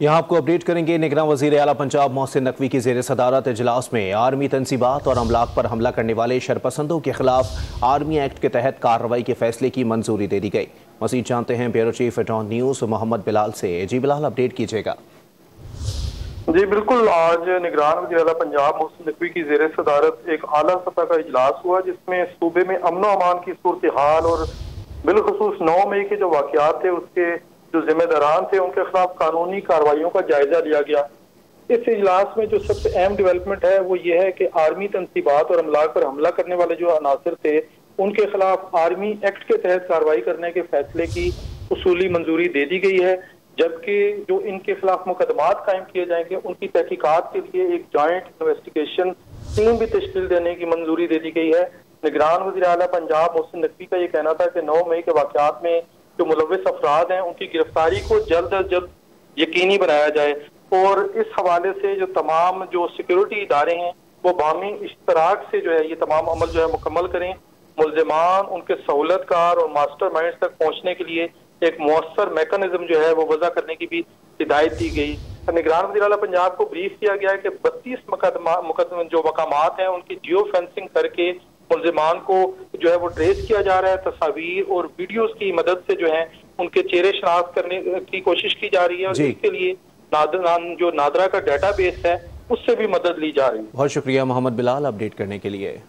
यहाँ आपको अपडेट करेंगे। निगरान वज़ीर आला पंजाब मोहसिन नकवी की ज़ेर सदारत इजलास में आर्मी तनसीबात और अमलाक पर हमला करने वाले शरपसंदों के खिलाफ आर्मी एक्ट के तहत कार्रवाई के फैसले की मंजूरी दे दी गई। मज़ीद जानते हैं ब्यूरो चीफ एट ऑन न्यूज़ मोहम्मद बिलाल से। जी बिलाल, अपडेट कीजिएगा। जी बिल्कुल, आज निगरान वज़ीर आला पंजाब मोहसिन नकवी की ज़ेर सदारत एक आला सतह का इजलास हुआ, जिसमें सूबे में अमन अमान की सूरत हाल और बिलखसूस 9 मई के जो वाक़यात थे उसके जो जिम्मेदारान थे उनके खिलाफ कानूनी कार्रवाइयों का जायजा लिया गया। इस इजलास में जो सबसे अहम डेवलपमेंट है वो ये है कि आर्मी तनसीबात और अमलाक पर हमला करने वाले जो अनासर थे उनके खिलाफ आर्मी एक्ट के तहत कार्रवाई करने के फैसले की उसूली मंजूरी दे दी गई है, जबकि जो इनके खिलाफ मुकदमात कायम किए जाएंगे उनकी तहकीकात के लिए एक जॉइंट इन्वेस्टिगेशन टीम भी तश्कील देने की मंजूरी दे दी गई है। निगरान वज़ीर आला पंजाब मोहसिन नकवी का ये कहना था कि 9 मई के वाक़यात में जो मुलव्विस अफराद हैं उनकी गिरफ्तारी को जल्द अज जल्द यकीनी बनाया जाए, और इस हवाले से जो तमाम जो सिक्योरिटी इदारे हैं वो बामी इश्तराक से जो है ये तमाम अमल जो है मुकम्मल करें। मुल्ज़िमान उनके सहूलतकार और मास्टर माइंड तक पहुँचने के लिए एक मौसर मैकेनिज्म जो है वो वज़ा करने की भी हिदायत दी गई। निगरान वज़ीर आला पंजाब को ब्रीफ किया गया है कि 32 मुकदमा जो मकामात हैं उनकी जियो फेंसिंग करके मुल्ज़िमान को जो है वो ट्रेस किया जा रहा है। तस्वीर और वीडियोस की मदद से जो है उनके चेहरे शनाख्त करने की कोशिश की जा रही है, और इसके लिए जो नादरा का डाटाबेस है उससे भी मदद ली जा रही है। बहुत शुक्रिया मोहम्मद बिलाल अपडेट करने के लिए।